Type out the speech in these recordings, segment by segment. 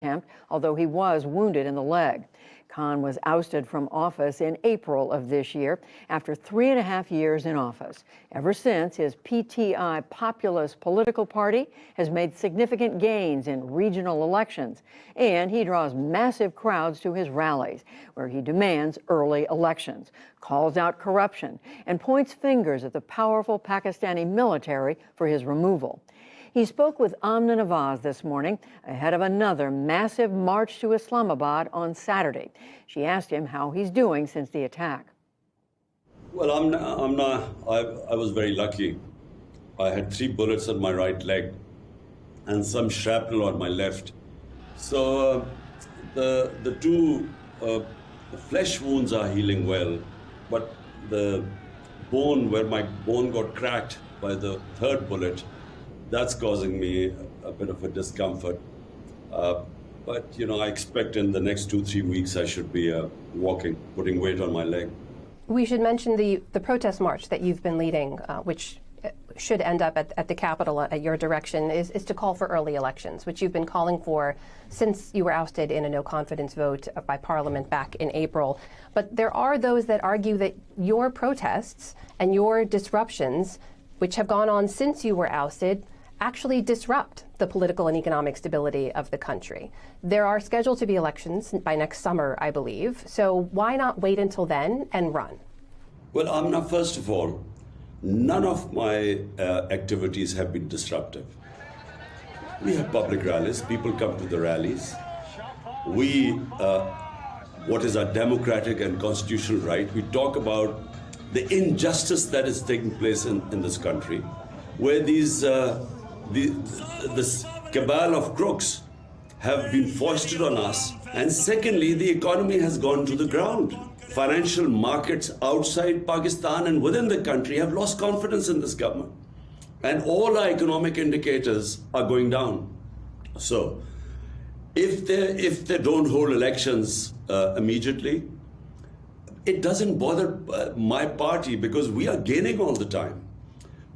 attempt, although he was wounded in the leg. Khan was ousted from office in April of this year after 3.5 years in office. Ever since, his PTI populist political party has made significant gains in regional elections, and he draws massive crowds to his rallies, where he demands early elections, calls out corruption, and points fingers at the powerful Pakistani military for his removal. He spoke with Amna Nawaz this morning ahead of another massive march to Islamabad on Saturday. She asked him how he's doing since the attack. Well, I was very lucky. I had 3 bullets on my right leg and some shrapnel on my left. So the two flesh wounds are healing well, but the bone, where my bone got cracked by the 3rd bullet, that's causing me a bit of a discomfort. But, you know, I expect in the next 2-3 weeks I should be walking, putting weight on my leg. We should mention the protest march that you've been leading, which should end up at the Capitol at your direction, is to call for early elections, which you've been calling for since you were ousted in a no-confidence vote by Parliament back in April. But there are those that argue that your protests and your disruptions, which have gone on since you were ousted, actually disrupt the political and economic stability of the country. There are scheduled to be elections by next summer, I believe. So why not wait until then and run? Well, Amna, first of all, none of my activities have been disruptive. We have public rallies. People come to the rallies. We, what is our democratic and constitutional right, we talk about the injustice that is taking place in this country, where this cabal of crooks have been foisted on us. And secondly, the economy has gone to the ground. Financial markets outside Pakistan and within the country have lost confidence in this government. And all our economic indicators are going down. So if they don't hold elections immediately, it doesn't bother my party because we are gaining all the time.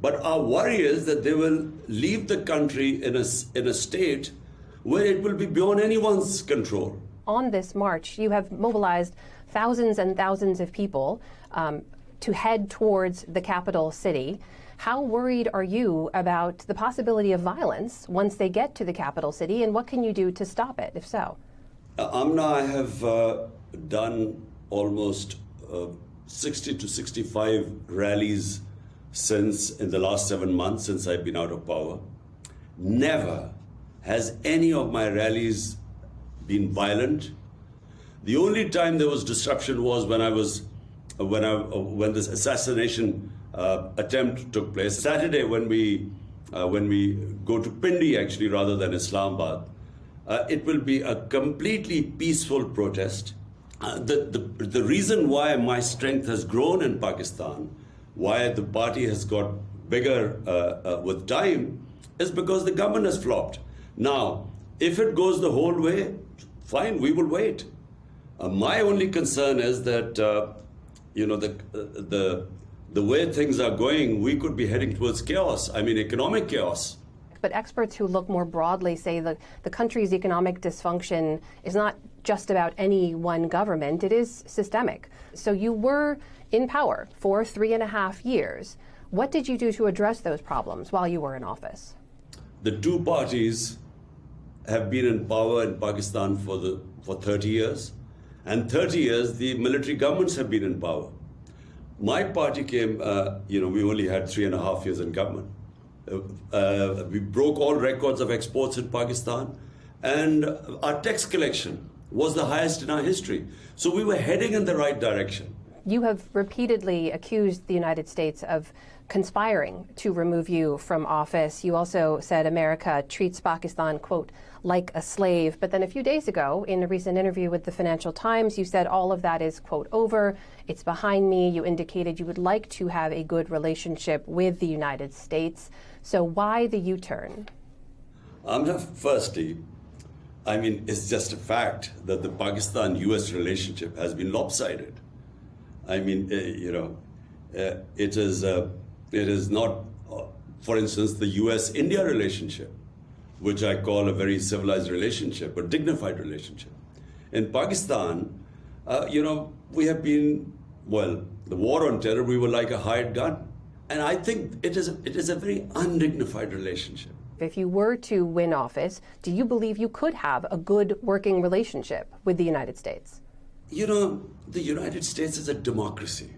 But our worry is that they will leave the country in a state where it will be beyond anyone's control. On this march, you have mobilized thousands and thousands of people to head towards the capital city. How worried are you about the possibility of violence once they get to the capital city, and what can you do to stop it, if so? Amna, I have done almost 60 to 65 rallies in the last 7 months since I've been out of power. Never has any of my rallies been violent. The only time there was disruption was when this assassination attempt took place. Saturday, when we go to Pindi, actually, rather than Islamabad, it will be a completely peaceful protest. The reason why my strength has grown in Pakistan, why the party has got bigger with time, is because the government has flopped. Now, if it goes the whole way, fine, we will wait. My only concern is that, you know, the way things are going, we could be heading towards chaos. I mean, economic chaos. But experts who look more broadly say that the country's economic dysfunction is not just about any one government, it is systemic. So you were in power for 3.5 years. What did you do to address those problems while you were in office? The two parties have been in power in Pakistan for 30 years. And 30 years, the military governments have been in power. My party came, you know, we only had 3.5 years in government. We broke all records of exports in Pakistan, and our tax collection was the highest in our history. So we were heading in the right direction. You have repeatedly accused the United States of conspiring to remove you from office. You also said America treats Pakistan, quote, like a slave. But then a few days ago, in a recent interview with the Financial Times, you said all of that is, quote, over. It's behind me. You indicated you would like to have a good relationship with the United States. So why the U-turn? Firstly, I mean, it's just a fact that the Pakistan-US relationship has been lopsided. I mean, you know, it is not, for instance, the US-India relationship. which I call a very civilized relationship, a dignified relationship. In Pakistan, we have been, the war on terror, we were like a hired gun. And I think it is a very undignified relationship. If you were to win office, do you believe you could have a good working relationship with the United States? The United States is a democracy.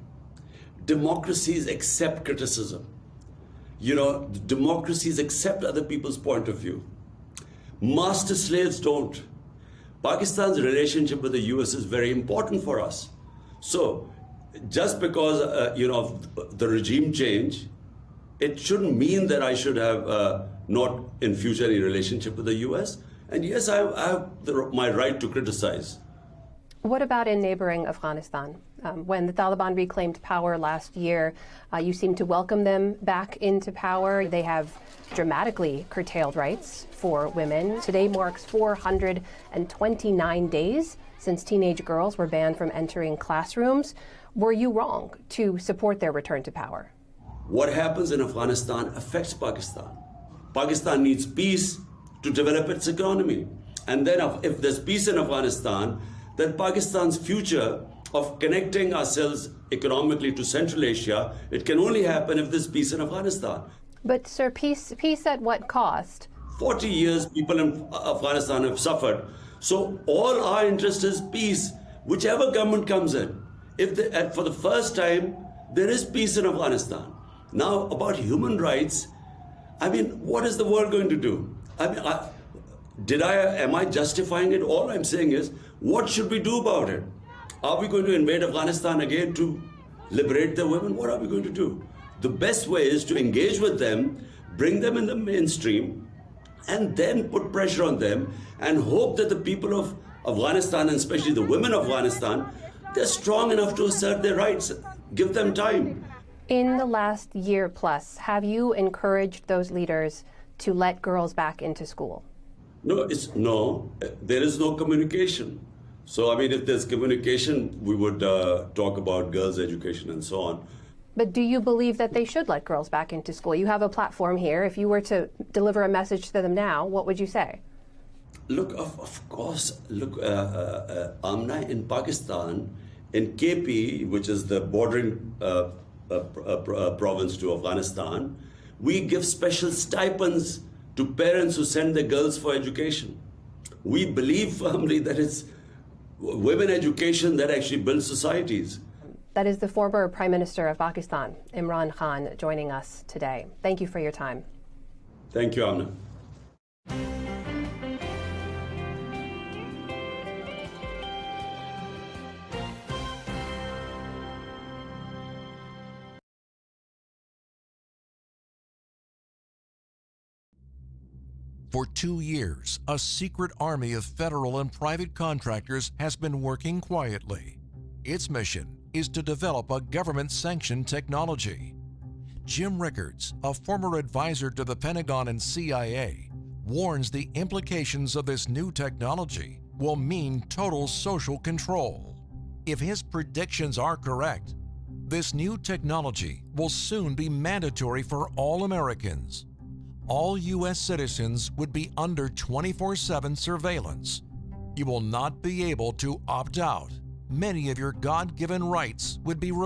Democracies accept criticism. Democracies accept other people's point of view. Master slaves don't. Pakistan's relationship with the US is very important for us. So, just because, the regime change, it shouldn't mean that I should have not in future any relationship with the US. And yes, I have my right to criticize. What about in neighboring Afghanistan? When the Taliban reclaimed power last year, you seemed to welcome them back into power. They have dramatically curtailed rights for women. Today marks 429 days since teenage girls were banned from entering classrooms. Were you wrong to support their return to power? What happens in Afghanistan affects Pakistan. Pakistan needs peace to develop its economy. And then if there's peace in Afghanistan, then Pakistan's future of connecting ourselves economically to Central Asia, it can only happen if there's peace in Afghanistan. But sir, peace at what cost? 40 years people in Afghanistan have suffered. So all our interest is peace, whichever government comes in. For the first time, there is peace in Afghanistan. Now, about human rights, what is the world going to do? Am I justifying it? All I'm saying is, what should we do about it? Are we going to invade Afghanistan again to liberate the women? What are we going to do? The best way is to engage with them, bring them in the mainstream, and then put pressure on them and hope that the people of Afghanistan, and especially the women of Afghanistan, they're strong enough to assert their rights. Give them time. In the last year plus, have you encouraged those leaders to let girls back into school? No, there is no communication. So, if there's communication, we would talk about girls' education and so on. But do you believe that they should let girls back into school? You have a platform here. If you were to deliver a message to them now, what would you say? Look, of course, Amna, in Pakistan, in KP, which is the bordering province to Afghanistan, we give special stipends to parents who send their girls for education. We believe firmly that it's women education that actually builds societies. That is the former Prime Minister of Pakistan, Imran Khan, joining us today. Thank you for your time. Thank you, Amna. For 2 years, a secret army of federal and private contractors has been working quietly. Its mission is to develop a government-sanctioned technology. Jim Rickards, a former advisor to the Pentagon and CIA, warns the implications of this new technology will mean total social control. If his predictions are correct, this new technology will soon be mandatory for all Americans. All U.S. citizens would be under 24/7 surveillance. You will not be able to opt out. Many of your God-given rights would be